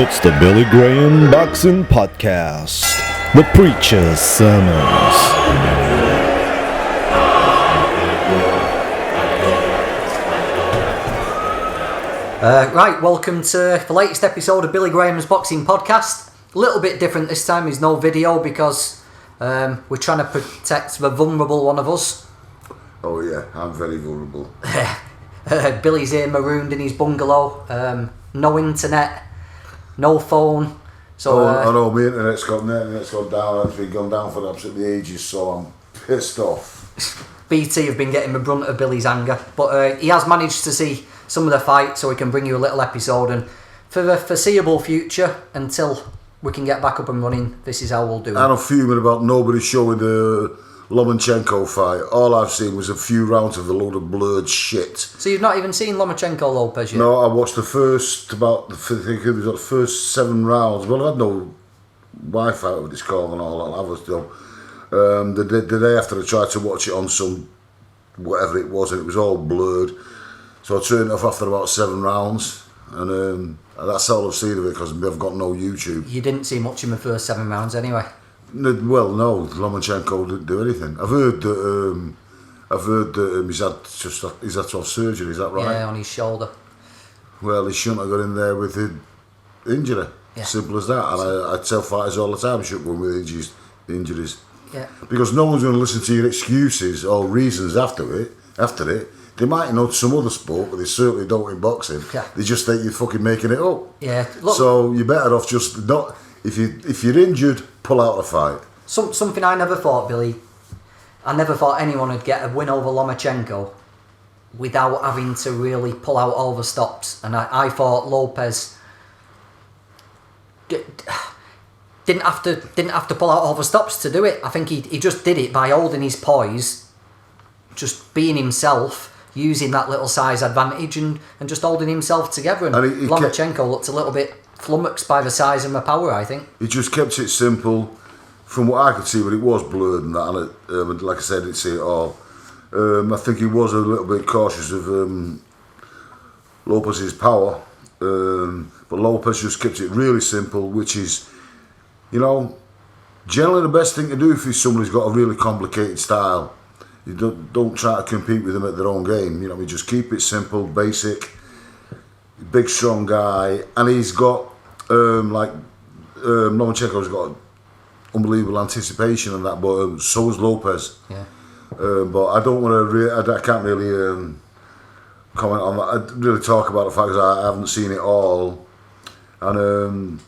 It's the Billy Graham Boxing Podcast, The Preacher's Sermons. Right, welcome to the latest episode of Billy Graham's Boxing Podcast. A little bit different this time, there's no video because we're trying to protect the vulnerable one of us. Oh yeah, I'm very vulnerable. Billy's here marooned in his bungalow, no internet, no phone. So I know my internet's gone down. It's been gone down for absolutely ages, so I'm pissed off. BT have been getting the brunt of Billy's anger, but he has managed to see some of the fight, so we can bring you a little episode. And for the foreseeable future, until we can get back up and running, this is how we'll do it. I'm fuming about nobody showing the Lomachenko fight. All I've seen was a few rounds of a load of blurred shit. So you've not even seen Lomachenko Lopez yet? No, I watched the first 7 rounds. Well, I had no Wi-Fi with this call and all that. I was the day after I tried to watch it on some whatever it was, and it was all blurred. So I turned it off after about 7 rounds, and that's all I've seen of it because I've got no YouTube. You didn't see much in the first 7 rounds anyway. Well, no, Lomachenko didn't do anything. I've heard that he's had to have surgery. Is that right? Yeah, on his shoulder. Well, he shouldn't have got in there with the injury. Yeah. Simple as that. And I tell fighters all the time, shouldn't go in with injuries. Yeah. Because no one's going to listen to your excuses or reasons after it. They might know some other sport, but they certainly don't in boxing. Yeah. They just think you're fucking making it up. Yeah. Look, so you're better off just not. If you're injured, pull out the fight. Something I never thought, Billy. I never thought anyone would get a win over Lomachenko without having to really pull out all the stops. And I thought Lopez didn't have to pull out all the stops to do it. I think he just did it by holding his poise, just being himself, using that little size advantage and just holding himself together. And Lomachenko looked a little bit flummoxed by the size and the power, I think. He just kept it simple. From what I could see, but it was blurred and that, and like I said, I didn't see it all. I think he was a little bit cautious of Lopez's power, but Lopez just kept it really simple, which is, generally the best thing to do if somebody's got a really complicated style. You don't try to compete with them at their own game. You just keep it simple, basic. Big strong guy, and he's got Lomachenko's got unbelievable anticipation and that, but so is Lopez. Yeah. But I don't want to. I can't really comment on that. I really talk about the fact that I haven't seen it all, and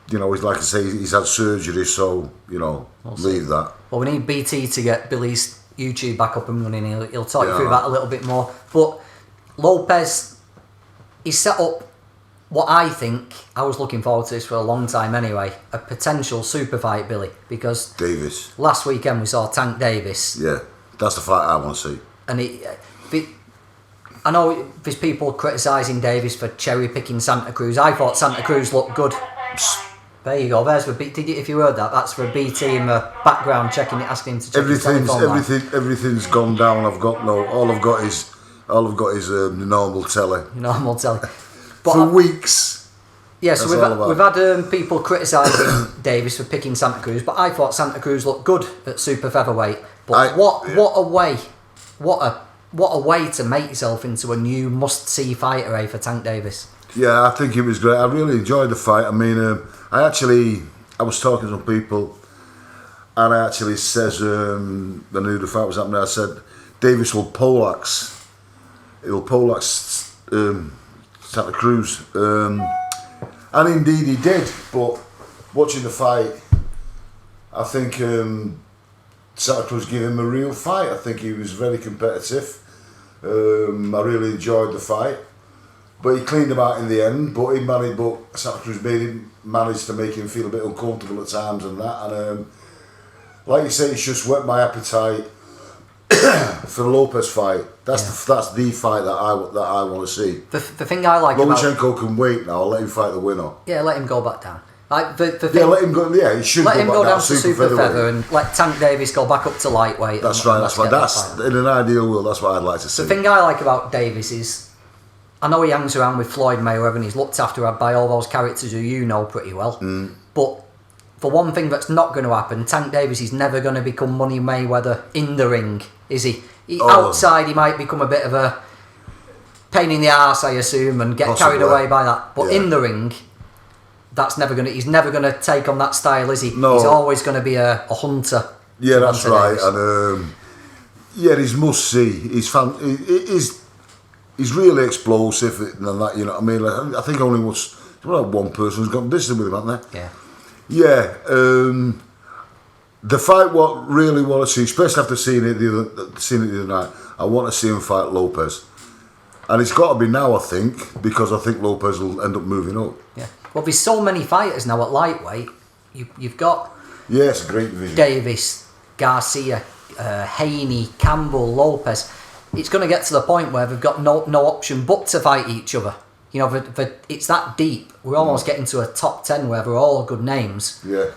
he's like I say, he's had surgery, so leave that. Well, we need BT to get Billy's YouTube back up and running. He'll talk you through that a little bit more. But Lopez. He set up what I think, I was looking forward to this for a long time anyway, a potential super fight, Billy, because Davis. Last weekend we saw Tank Davis. Yeah, that's the fight I want to see. And I know there's people criticising Davis for cherry picking Santa Cruz. I thought Santa Cruz looked good. There you go. There's the BT. If you heard that, that's for BT in the background checking it, asking him to check his telephone line. Everything's gone down. All I've got is the normal telly. Normal telly. But for weeks. Yeah, so we've had people criticising Davis for picking Santa Cruz, but I thought Santa Cruz looked good at super featherweight. But what a way to make yourself into a new must-see fighter, for Tank Davis. Yeah, I think it was great. I really enjoyed the fight. I mean, I was talking to some people, and I actually says, I knew the fight was happening. I said, Davis will poleaxe. He'll poleaxe Santa Cruz, and indeed he did. But watching the fight, I think Santa Cruz gave him a real fight. I think he was very competitive. I really enjoyed the fight, but he cleaned him out in the end. But Santa Cruz managed to make him feel a bit uncomfortable at times and that. And like you say, it's just whet my appetite for the Lopez fight. That's the fight that I want to see. The thing I like Lomachenko can wait now. I'll let him fight the winner. Yeah, let him go back down. Like let him go. Yeah, he should let him go down to super feather and let Tank Davis go back up to lightweight. That's right. That's in an ideal world. That's what I'd like to see. The thing I like about Davis is I know he hangs around with Floyd Mayweather and he's looked after by all those characters who you know pretty well. But for one thing that's not going to happen, Tank Davis is never going to become Money Mayweather in the ring, is he? Outside, he might become a bit of a pain in the arse, I assume, and get carried away by that. But in the ring, he's never going to take on that style, is he? No. He's always going to be a hunter. Yeah, that's right. And he's must see. He's really explosive and that. You know what I mean? Like, I think only one person has got business with him, hasn't there? Yeah. Yeah. The fight, what really want to see, especially after seeing it the other night, I want to see him fight Lopez. And it's got to be now, I think, because I think Lopez will end up moving up. Yeah. Well, there's so many fighters now at lightweight. You've got... Yeah, it's a great division. Davis, Garcia, Haney, Campbell, Lopez. It's going to get to the point where they've got no option but to fight each other. You know, it's that deep. We're almost getting to a top 10 where they're all good names. Yeah.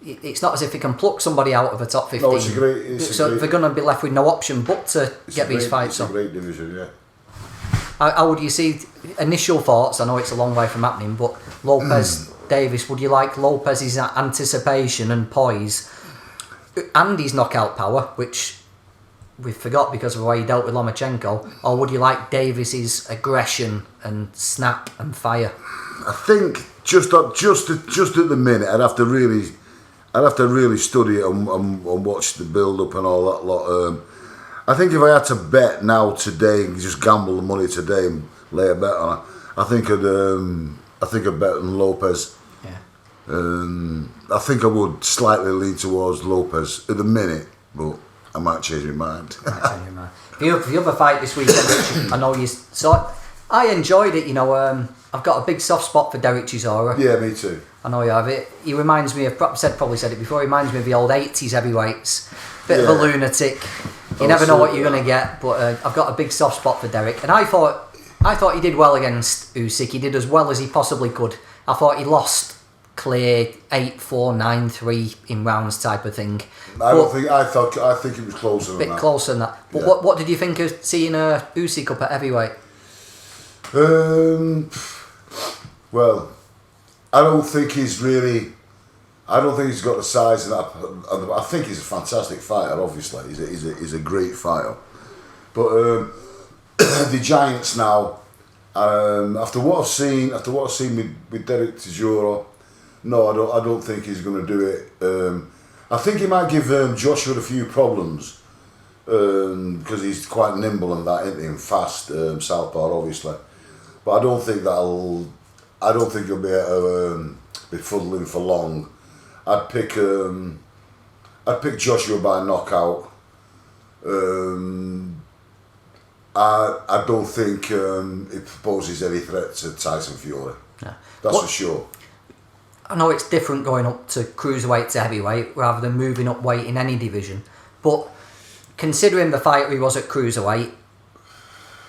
It's not as if they can pluck somebody out of a top 15. No, it's a great... They're going to be left with no option but to get these fights on. It's a great division, yeah. How would you see initial thoughts? I know it's a long way from happening, but Lopez, Davis, would you like Lopez's anticipation and poise and his knockout power, which we forgot because of the way he dealt with Lomachenko, or would you like Davis's aggression and snap and fire? I think just at the minute, I'd have to really study it and watch the build up and all that lot. I think if I had to bet now today, just gamble the money today and lay a bet on it, I think I'd bet on Lopez. Yeah. I think I would slightly lean towards Lopez at the minute, but I might change my mind. The other fight this weekend, which I know you saw, I enjoyed it. You know, I've got a big soft spot for Derek Chisora. Yeah, me too. I know you have it. He reminds me of, probably said it before, he reminds me of the old 80s heavyweights. Bit of a lunatic. You never know what you're going to get, but I've got a big soft spot for Derek. And I thought he did well against Usyk. He did as well as he possibly could. I thought he lost clear 8-4, 9-3 in rounds type of thing. I think it was closer than that. A bit closer than that. But what did you think of seeing Usyk up at heavyweight? Well, I don't think he's got the size of that. I think he's a fantastic fighter. Obviously, he's a great fighter. But the Giants now, after what I've seen with Derek Chisora, no, I don't think he's going to do it. I think he might give Joshua a few problems because he's quite nimble and that, isn't he? And fast, southpaw, obviously. But I don't think he'll be able to be fuddling for long. I'd pick Joshua by knockout. I don't think it poses any threat to Tyson Fury. Yeah. That's for sure. I know it's different going up to cruiserweight to heavyweight rather than moving up weight in any division, but considering the fighter he was at cruiserweight,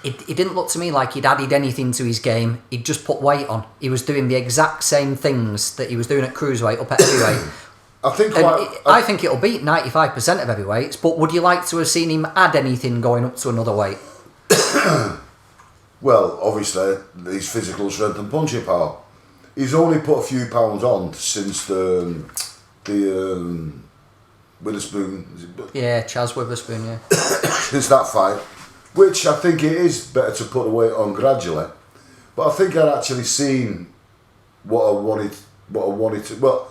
it didn't look to me like he'd added anything to his game. He'd just put weight on. He was doing the exact same things that he was doing at cruiserweight up at heavyweight. I think it'll beat 95% of heavyweights, but would you like to have seen him add anything going up to another weight? Well, obviously, his physical strength and punching power. He's only put a few pounds on since the Witherspoon. Yeah, Chaz Witherspoon, yeah. Since that fight, which I think it is better to put the weight on gradually. But I think I'd actually seen what I wanted to. Well,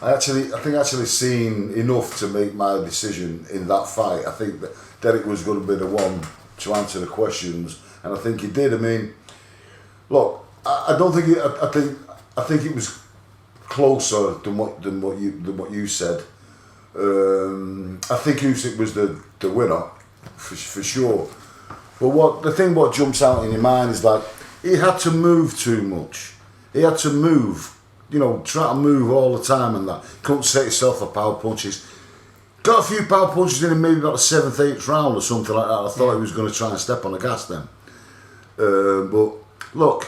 I think I actually seen enough to make my decision in that fight. I think that Derek was going to be the one to answer the questions, and I think he did. I mean, look, I don't think I think it was closer than what you said. I think Usyk was the winner for sure. But what jumps out in your mind is like he had to move too much. He had to move, try to move all the time and that. Couldn't set yourself for power punches. Got a few power punches in maybe about the 7th, 8th round or something like that. I thought he was going to try and step on the gas then. But look,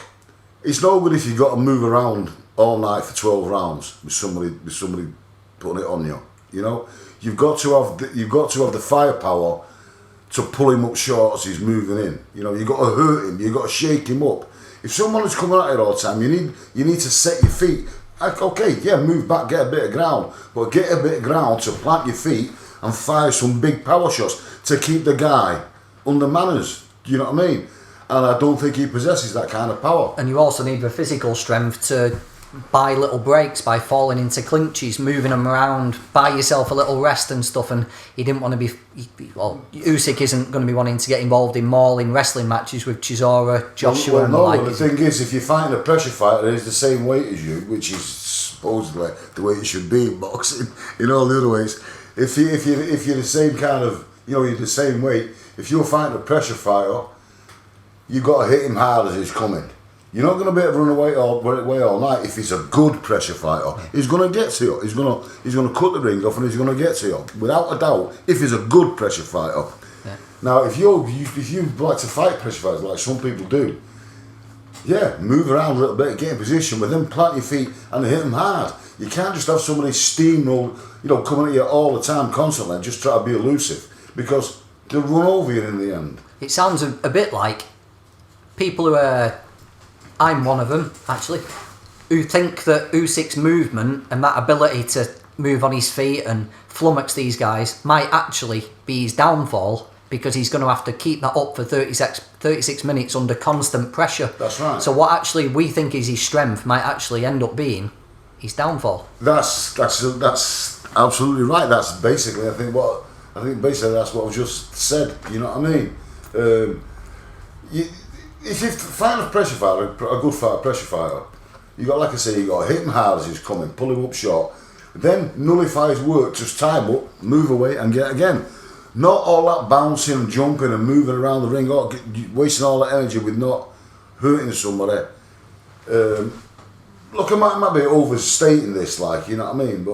it's no good if you've got to move around all night for 12 rounds with somebody putting it on you. You've got to have the firepower to pull him up short as he's moving in. You know, you got to hurt him. You got to shake him up. If someone is coming at you all the time, you need to set your feet. Like, okay, yeah, move back, get a bit of ground, but get a bit of ground to plant your feet and fire some big power shots to keep the guy under manners. Do you know what I mean? And I don't think he possesses that kind of power. And you also need the physical strength to buy little breaks by falling into clinches, moving them around, buy yourself a little rest and stuff. And he didn't want to be... Well, Usyk isn't going to be wanting to get involved in mauling wrestling matches with Chisora, Joshua and the like. Well, the thing is, if you're fighting a pressure fighter who's the same weight as you, which is supposedly the way it should be in boxing, in all the other ways, if you're the same kind of... You know, you're the same weight. If you're fighting a pressure fighter, you've got to hit him hard as he's coming. You're not going to be able to run away all night. If he's a good pressure fighter, he's going to get to you. He's going to cut the ring off and he's going to get to you, without a doubt. If he's a good pressure fighter. Yeah. Now, if you like to fight pressure fighters like some people do, yeah, move around a little bit, get in position with them, plant your feet and hit them hard. You can't just have somebody steamroll, coming at you all the time, constantly, and just try to be elusive, because they'll run over you in the end. It sounds a bit like people who are... I'm one of them, actually, who think that Usyk's movement and that ability to move on his feet and flummox these guys might actually be his downfall, because he's going to have to keep that up for 36 minutes under constant pressure. That's right. So what actually we think is his strength might actually end up being his downfall. That's absolutely right. That's basically, I think basically that's what I've just said. You know what I mean? If you find a pressure fighter, a good pressure fighter, you got, like I say, you got to hit him hard as he's coming, pull him up short, then nullify his work, just tie him up, move away, and get again. Not all that bouncing and jumping and moving around the ring, or wasting all that energy with not hurting somebody. Look, I might be overstating this, like, you know what I mean,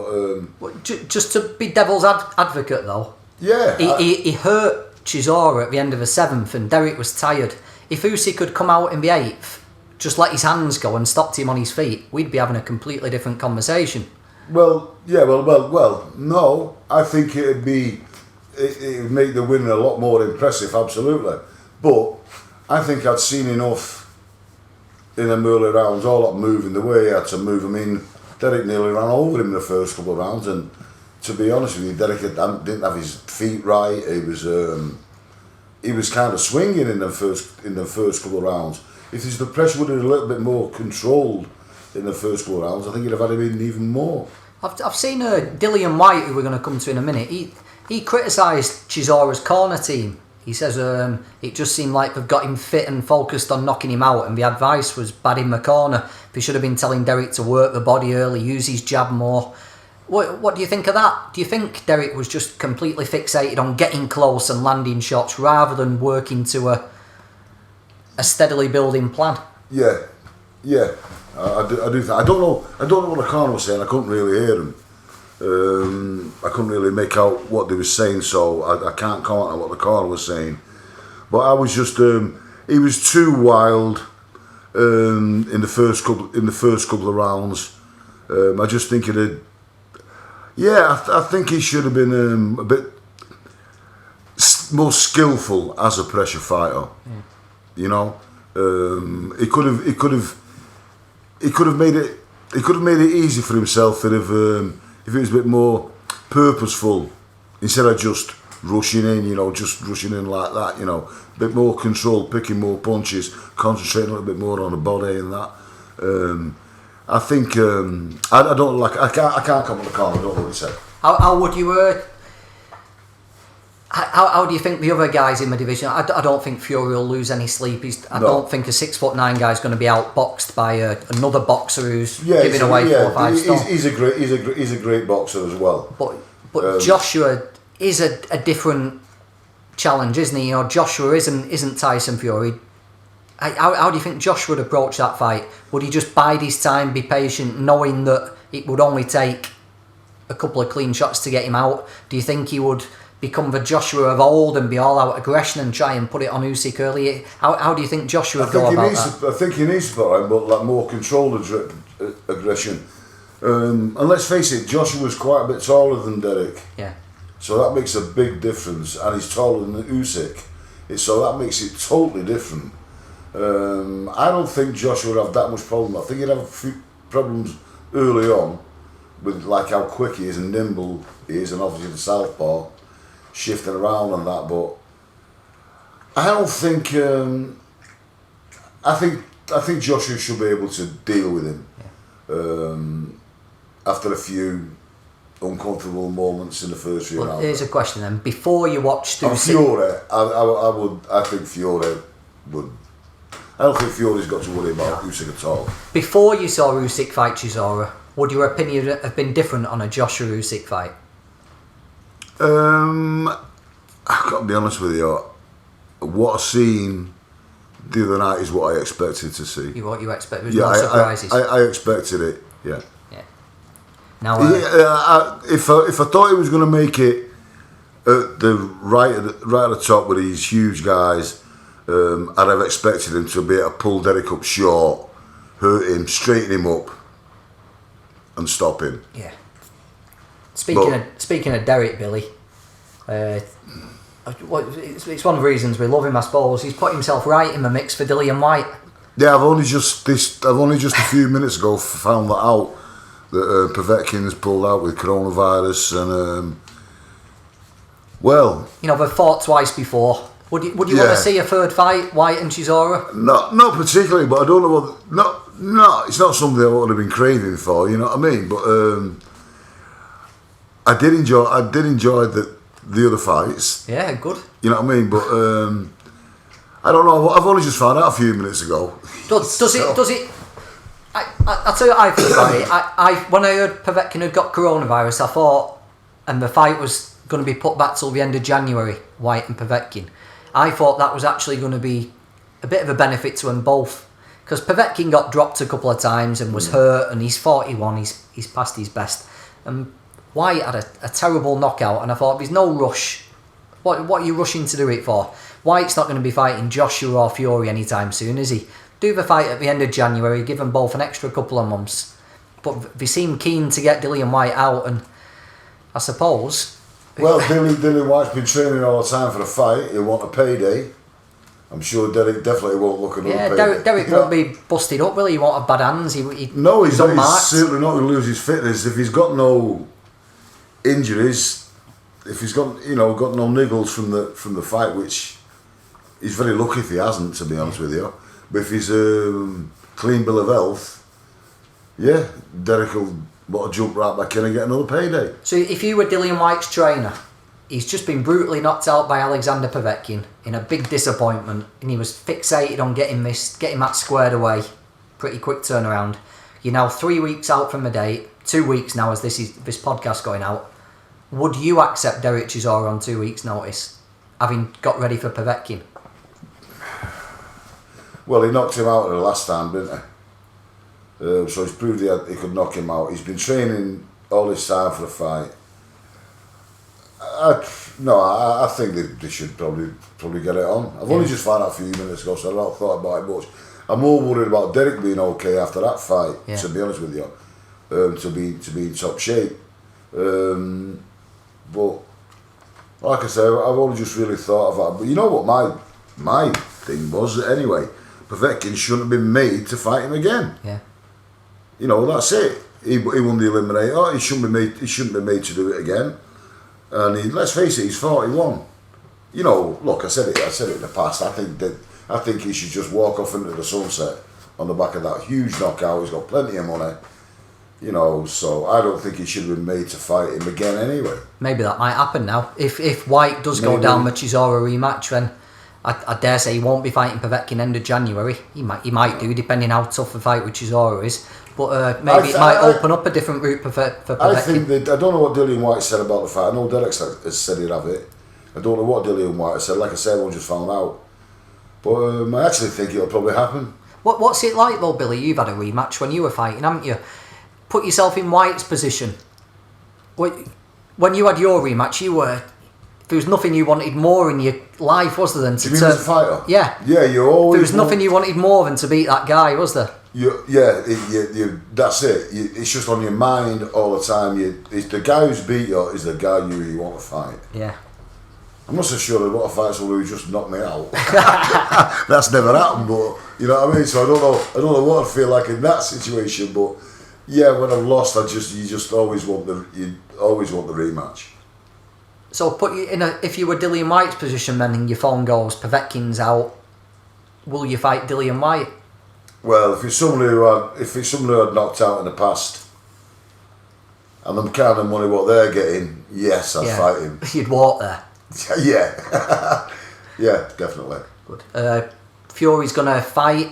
but just to be devil's advocate though. Yeah, he hurt Chisora at the end of the 7th, and Derek was tired. If Usyk could come out in the 8th, just let his hands go and stopped him on his feet, we'd be having a completely different conversation. Well, no. I think it would make the winner a lot more impressive, absolutely. But I think I'd seen enough in them early rounds, all that moving, the way he had to move. I mean, Derek nearly ran over him in the first couple of rounds, and to be honest with you, Derek didn't have his feet right. He was kind of swinging in the first couple of rounds. If the pressure would have been a little bit more controlled in the first couple of rounds, I think he'd have had him in even more. I've seen Dillian White, who we're going to come to in a minute. He criticised Chisora's corner team. He says it just seemed like they've got him fit and focused on knocking him out, and the advice was bad in the corner. They should have been telling Derek to work the body early, use his jab more. What do you think of that? Do you think Derek was just completely fixated on getting close and landing shots rather than working to a steadily building plan? Yeah, I do think. I don't know what the corner was saying. I couldn't really hear him. I couldn't really make out what they were saying, so I can't comment on what the corner was saying. But I was just he was too wild in the first couple of rounds. I just think it had. Yeah, I think he should have been a bit more skillful as a pressure fighter. Mm. You know, he could have made it easy for himself if it was a bit more purposeful instead of just rushing in. Just rushing in like that. A bit more control, picking more punches, concentrating a little bit more on the body and that. I think I don't like. I can't come on the corner. I don't know what he said. How would you? How do you think the other guys in the division? I don't think Fury will lose any sleep. I don't think a 6'9" guy is going to be outboxed by another boxer who's giving away 4 or 5 stone. He's a great boxer as well. But Joshua is a different challenge, isn't he? Joshua isn't Tyson Fury. How do you think Josh would approach that fight? Would he just bide his time, be patient, knowing that it would only take a couple of clean shots to get him out? Do you think he would become the Joshua of old and be all out aggression and try and put it on Usyk early? How do you think Joshua would go about that? I think he needs to put him, but like more controlled aggression. And let's face it, Joshua's quite a bit taller than Derek. Yeah. So that makes a big difference, and he's taller than Usyk. So that makes it totally different. I don't think Joshua would have that much problem. I think he'd have a few problems early on with like how quick he is and nimble he is, and obviously the southpaw shifting around and that. But I don't think. I think Joshua should be able to deal with him after a few uncomfortable moments in the first few rounds. Here's a question then: before you watched Usyk, Fiore, I think Fiore would. I don't think Fiore's got to worry about Usyk at all. Before you saw Usyk fight Chisora, would your opinion have been different on a Joshua Usyk fight? I've got to be honest with you. What I've seen the other night is what I expected to see. What you expect? There's no surprises. I expected it. Yeah. Yeah. Now, if I thought he was going to make it at the right at the top with these huge guys, I'd have expected him to be able to pull Derek up short, hurt him, straighten him up, and stop him. Yeah. Speaking of Derek, Billy, it's one of the reasons we love him, I suppose. He's put himself right in the mix for Dillian White. Yeah, I've only just a few minutes ago found that out that Povetkin's pulled out with coronavirus, and they've fought twice before. Would you want to see a third fight, White and Chisora? Not particularly, but I don't know what. No, it's not something I would have been craving for. You know what I mean? But I did enjoy the other fights. Yeah, good. You know what I mean? But I don't know. I've only just found out a few minutes ago. Does it? I'll tell you what I think about it. When I heard Povetkin had got coronavirus, I thought, and the fight was going to be put back till the end of January, White and Povetkin. I thought that was actually going to be a bit of a benefit to them both, because Povetkin got dropped a couple of times and was hurt, and he's 41, he's past his best. And White had a terrible knockout, and I thought, there's no rush. What are you rushing to do it for? White's not going to be fighting Joshua or Fury anytime soon, is he? Do the fight at the end of January, give them both an extra couple of months. But they seem keen to get Dillian White out, and I suppose... Well, Dillian White's been training all the time for the fight. He'll want a payday. I'm sure Derek definitely won't look at another payday. Derek won't be busted up, will he? He won't have bad hands. No, he's certainly not going to lose his fitness. If he's got no injuries, if he's got got no niggles from the fight, which he's very lucky if he hasn't, to be honest with you. But if he's clean bill of health, yeah, Derek will want to jump right back in and get another payday. So if you were Dillian White's trainer, he's just been brutally knocked out by Alexander Povetkin in a big disappointment, and he was fixated on getting that squared away. Pretty quick turnaround. You're now 3 weeks out from the date, 2 weeks now as this podcast going out. Would you accept Derek Chisora on 2 weeks' notice, having got ready for Povetkin? Well, he knocked him out the last time, didn't he? So he's proved he could knock him out. He's been training all this time for the fight. I think they should probably get it on. I've only just found out a few minutes ago, so I've not thought about it much. I'm more worried about Derek being okay after that fight, to be honest with you, to be in top shape. But like I say, I've only just really thought of that. But you know what my thing was anyway? Povetkin shouldn't have been made to fight him again. Yeah. That's it. He won the eliminator. He shouldn't be made to do it again. And let's face it, he's 41. Look, I said it in the past. I think he should just walk off into the sunset on the back of that huge knockout. He's got plenty of money. So I don't think he should have been made to fight him again anyway. Maybe that might happen now. If White does go down the Chisora rematch, then I dare say he won't be fighting Povetkin end of January. He might do, depending how tough the fight with Chisora is. But maybe it might open up a different route for Povetkin. I don't know what Dillian White said about the fight. I know Derek has said he'd have it. I don't know what Dillian White said. Like I said, I just found out. But I actually think it'll probably happen. What's it like though, Billy? You've had a rematch when you were fighting, haven't you? Put yourself in White's position. When you had your rematch, there was nothing you wanted more in your life, was there, than to turn... as a fighter? Yeah. Yeah, you always... There was nothing you wanted more than to beat that guy, was there? That's it. It's just on your mind all the time. The guy who's beat you is the guy you want to fight. Yeah. I'm not so sure that what I fight someone who just knocked me out. That's never happened, but you know what I mean. So I don't know what I feel like in that situation. But yeah, when I've lost, you just always want the rematch. So put you in if you were Dillian White's position, then and your phone goes, Povetkin's out. Will you fight Dillian White? Well, if it's someone who had knocked out in the past, and the kind of money what they're getting, yes, I'd fight him. You'd walk there. Yeah, yeah, definitely. Good. Fury's gonna fight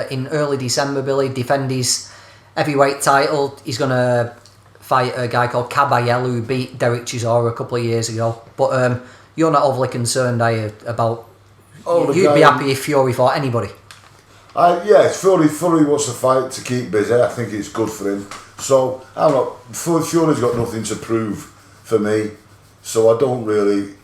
in early December. Billy, defend his heavyweight title. He's gonna fight a guy called Caballel who beat Derek Chisora a couple of years ago. But you're not overly concerned, are you, about? You'd be happy if Fury fought anybody. Fury wants to fight to keep busy. I think it's good for him. So I'm not. Fury's got nothing to prove for me. So I don't really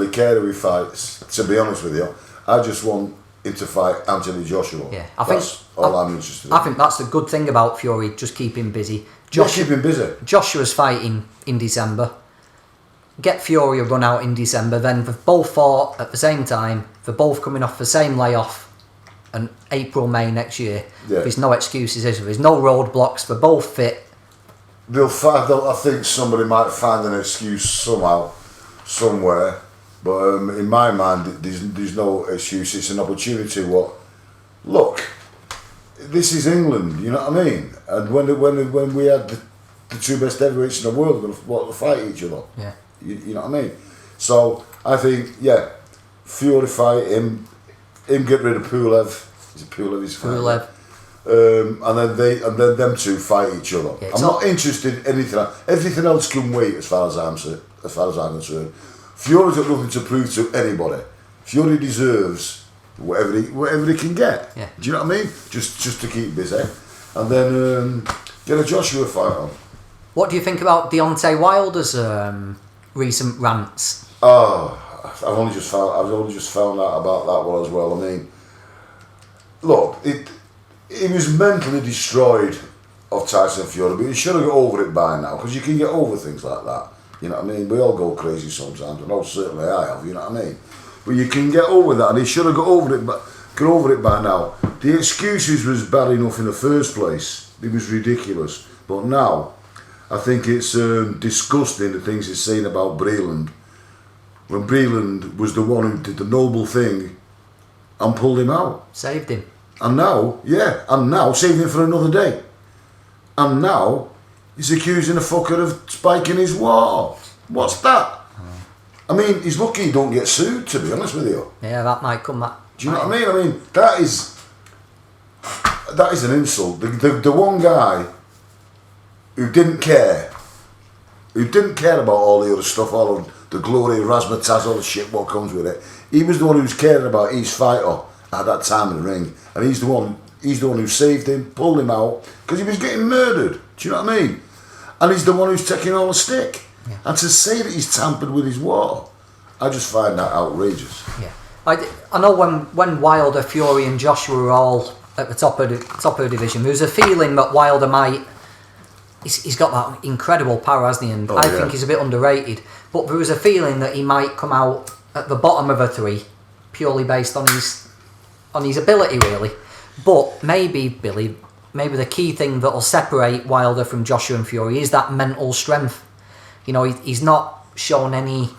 care who he fights. To be honest with you, I just want him to fight Anthony Joshua. Yeah, that's all I'm interested in. I think that's the good thing about Fury. Just keep him busy. Keep him busy. Joshua's fighting in December. Get Fury a run out in December. Then they've both fought at the same time. They're both coming off the same layoff. And April, May next year. Yeah. There's no excuses. There's no roadblocks. They're both fit. I think somebody might find an excuse somehow, somewhere, but in my mind, there's no excuse. It's an opportunity. Look, this is England. You know what I mean? And when we had the two best heavyweights in the world, to fight each other. Yeah. You know what I mean? So I think Fury fight him get rid of Pulev. Is it Pulev? Pulev. And then them two fight each other. Yeah, I'm not interested in anything else. Everything else can wait as far as I'm concerned. Fury's got nothing to prove to anybody. Fury deserves whatever he can get. Yeah. Do you know what I mean? Just to keep busy, and then get a Joshua fight on. What do you think about Deontay Wilder's recent rants? Oh, I've only just found out about that one as well. I mean, look, he was mentally destroyed of Tyson Fury, but he should have got over it by now, because you can get over things like that. You know what I mean? We all go crazy sometimes, and certainly I have. You know what I mean? But you can get over that, and he should have got over it by now. The excuses was bad enough in the first place. It was ridiculous. But now, I think it's disgusting the things he's saying about Breland. When Breland was the one who did the noble thing and pulled him out. Saved him. And now saved him for another day. And now he's accusing a fucker of spiking his wall. What's that? I mean, he's lucky he don't get sued, to be honest with you. Yeah, that might come back. Do you know what I mean? I mean, that is an insult. The one guy who didn't care about all the other stuff, all of the glory, razzmatazz, all the shit what comes with it. He was the one who was caring about his fighter at that time in the ring, and he's the one who saved him, pulled him out, because he was getting murdered. Do you know what I mean? And he's the one who's taking all the stick. Yeah. And to say that he's tampered with his war, I just find that outrageous. Yeah, I know when Wilder, Fury, and Joshua were all at the top of the division, there was a feeling that Wilder might. He's got that incredible power, hasn't he? And I think he's a bit underrated. But there was a feeling that he might come out at the bottom of the three, purely based on his ability, really. But maybe, Billy, the key thing that'll separate Wilder from Joshua and Fury is that mental strength. You know, he's not shown any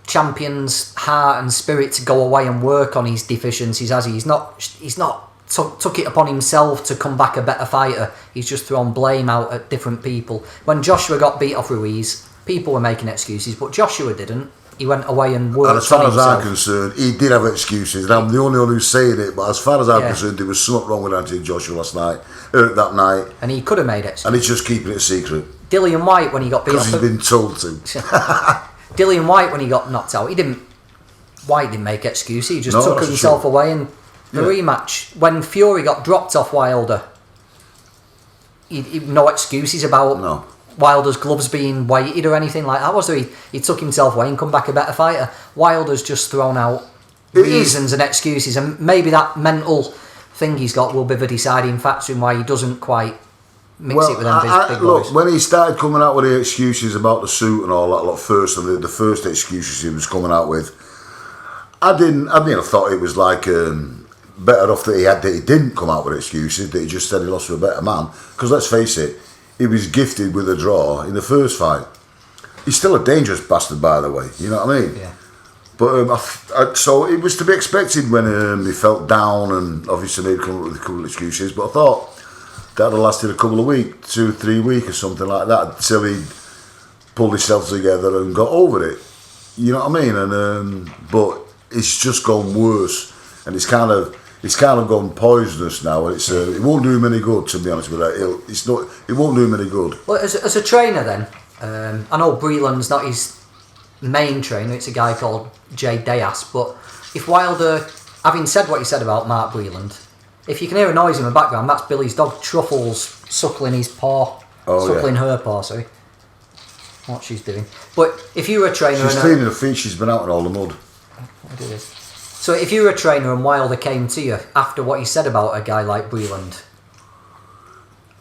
champion's heart and spirit to go away and work on his deficiencies, has he? He's not took it upon himself to come back a better fighter. He's just thrown blame out at different people. When Joshua got beat off Ruiz, people were making excuses, but Joshua didn't. He went away and worked on himself. And as far as I'm concerned, he did have excuses. And I'm the only one who's saying it, but as far as I'm concerned, there was something wrong with Anthony Joshua that night. And he could have made excuses. And he's just keeping it a secret. Dillian White, when he got beat off... Because he's been told to. Dillian White, when he got knocked out, White didn't make excuses. He just took himself away, and the rematch, when Fury got dropped off Wilder, he no excuses about Wilder's gloves being weighted or anything like that, was there? He took himself away and come back a better fighter. Wilder's just thrown out reasons and excuses, and maybe that mental thing he's got will be the deciding factor in why he doesn't quite mix it with them big look, boys. when he started coming out with the excuses about the suit and all that, the first excuses he was coming out with, I thought it was like better off that he didn't come out with excuses, that he just said he lost to a better man. Because let's face it, he was gifted with a draw in the first fight. He's still a dangerous bastard, by the way. You know what I mean? Yeah. But so it was to be expected when he felt down and obviously made a couple of excuses. But I thought that had lasted a couple of weeks, 2-3 weeks or something like that, until he pulled himself together and got over it. You know what I mean? And but it's just gone worse, and it's kind of gone poisonous now. And it won't do him any good, to be honest with you. It won't do him any good. Well, as a trainer then, I know Breland's not his main trainer, it's a guy called Jay Diaz, but if Wilder, having said what he said about Mark Breland, if you can hear a noise in the background, that's Billy's dog Truffles suckling his paw, her paw, sorry. What she's doing. But if you were a trainer... She's cleaning her feet, she's been out in all the mud. I'll do this. So if you were a trainer and Wilder came to you after what he said about a guy like Breland,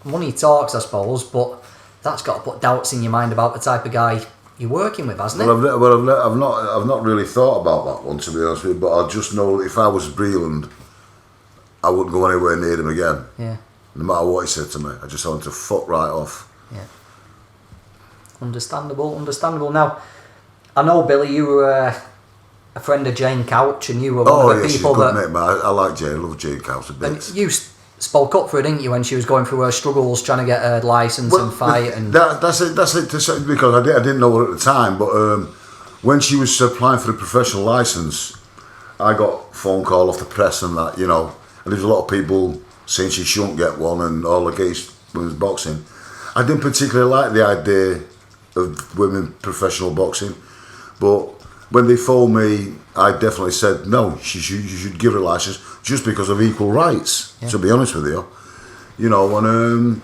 money talks, I suppose, but that's got to put doubts in your mind about the type of guy you're working with, hasn't it? I've not really thought about that one, to be honest with you, but I just know that if I was Breland, I wouldn't go anywhere near him again. Yeah. No matter what he said to me, I just want him to fuck right off. Yeah. Understandable. Now, I know, Billy, you were a friend of Jane Couch, and you were one of the people that... she's good, mate, I like Jane, I love Jane Couch a bit. And you spoke up for her, didn't you, when she was going through her struggles trying to get her licence and fight? And that's it, because I didn't know her at the time, but when she was applying for the professional licence, I got a phone call off the press and that, you know, and there was a lot of people saying she shouldn't get one and all against women's boxing. I didn't particularly like the idea of women professional boxing, but when they phoned me, I definitely said no, you should give her a licence just because of equal rights, to be honest with you. You know, and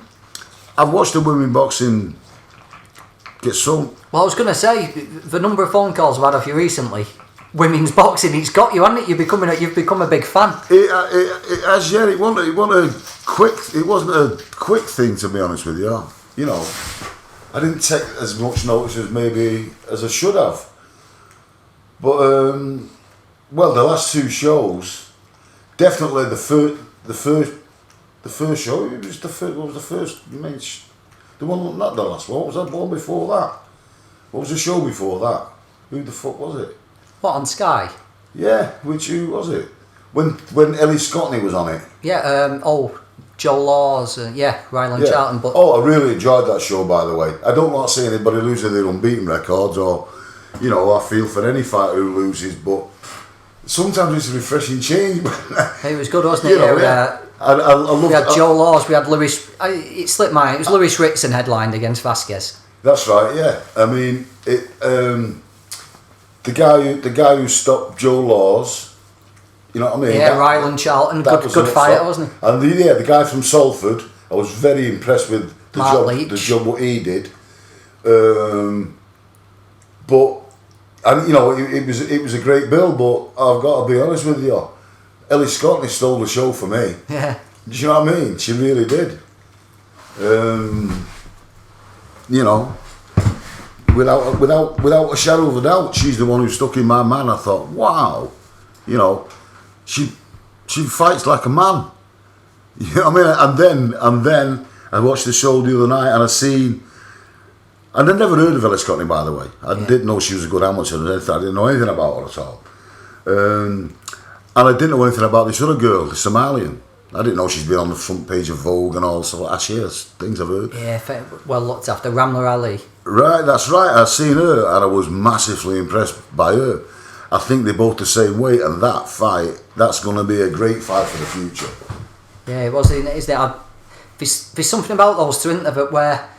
I've watched the women boxing get some... Well, I was going to say, the number of phone calls I've had off you recently, women's boxing, it's got you, hasn't it? You've become a big fan. It has, yeah. It wasn't a quick thing, to be honest with you. You know, I didn't take as much notice as maybe as I should have. But well, the last two shows, definitely the first show. It was the first. What was the first? The one, not the last one. What was that one before that? What was the show before that? Who the fuck was it? What, on Sky? Yeah, who was it? When Ellie Scotney was on it. Yeah. Joe Laws. Ryland Charlton. But I really enjoyed that show, by the way. I don't like seeing anybody losing their unbeaten records, or, you know, I feel for any fighter who loses, but sometimes it's a refreshing change. It was good, wasn't it? You know, I love. We had Joe Laws. We had Lewis. It slipped my mind. It was Lewis Rickson headlined against Vasquez. That's right. Yeah. I mean, the guy who stopped Joe Laws. You know what I mean? Yeah, Ryland Charlton, good fighter, wasn't he? And the guy from Salford, I was very impressed with the job what he did. But and you know, it was a great bill. But I've got to be honest with you, Ellie Scotney stole the show for me. Yeah. Do you know what I mean? She really did. You know, without a shadow of a doubt, she's the one who stuck in my mind. I thought, wow, you know. She fights like a man. You know what I mean? And then I watched the show the other night and and I'd never heard of Ellie Scotney, by the way. I didn't know she was a good amateur or anything. I didn't know anything about her at all. And I didn't know anything about this other girl, the Somalian. I didn't know she's been on the front page of Vogue and all sort of things I've heard. Yeah, well looked after. Ramla Ali. Right, that's right. I've seen her and I was massively impressed by her. I think they're both the same weight, and that fight, that's going to be a great fight for the future. Yeah, it was. There's something about those two, isn't there, where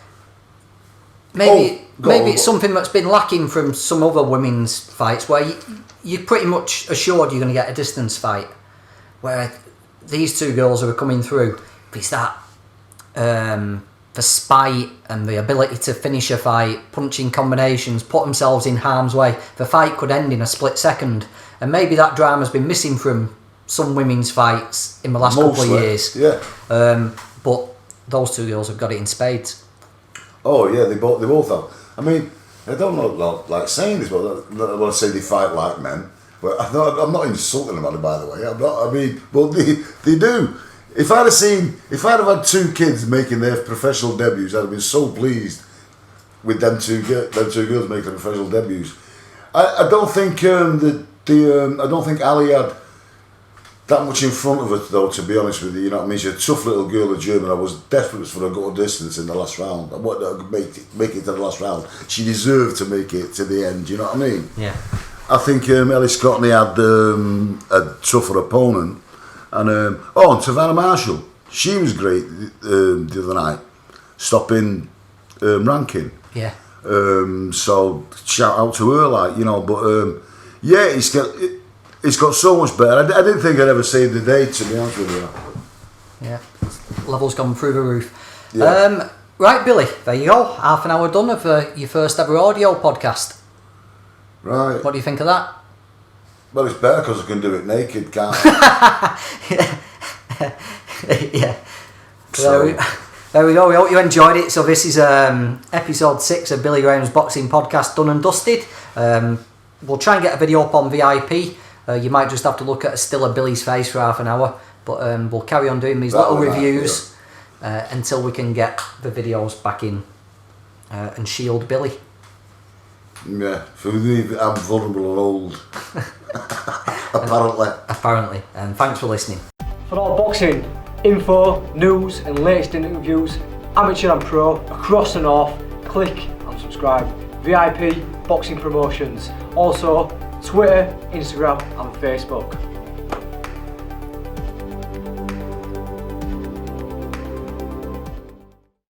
maybe it's something that's been lacking from some other women's fights, where you're pretty much assured you're going to get a distance fight, where these two girls who are coming through, it's that the spite and the ability to finish a fight, punching combinations, put themselves in harm's way. The fight could end in a split second, and maybe that drama's been missing from some women's fights in the last couple of years. Yeah. But those two girls have got it in spades. Oh yeah, they both have. I mean, I don't know like saying this, but I want to say they fight like men. But I'm not insulting them on it, by the way. I mean, but they do. If I'd have had two kids making their professional debuts, I'd have been so pleased with them two girls making their professional debuts. I don't think I don't think Ali had that much in front of her, though, to be honest with you. You know what I mean? She's a tough little girl, a German. I was desperate for her to go a distance in the last round. I wanted her to make it to the last round. She deserved to make it to the end. You know what I mean? Yeah. I think Ellie Scotney had a tougher opponent. And Savannah Marshall, she was great the other night, stopping Rankin. Yeah. So shout out to her, like, you know. But yeah, it's got so much better. I didn't think I'd ever see the day, to be honest with you. Yeah. Levels gone through the roof. Yeah. Right, Billy. There you go. Half an hour done of your first ever audio podcast. Right. What do you think of that? Well, it's better because I can do it naked, can't I? Yeah. So, There we go. We hope you enjoyed it. So this is episode 6 of Billy Graham's boxing podcast done and dusted. We'll try and get a video up on VIP. You might just have to look at a still of Billy's face for half an hour, but we'll carry on doing these little reviews until we can get the videos back in and shield Billy. Yeah, for me, I'm vulnerable and old. Apparently. And thanks for listening. For all boxing info, news and latest interviews, amateur and pro, across the north, click and subscribe. VIP Boxing Promotions. Also, Twitter, Instagram and Facebook.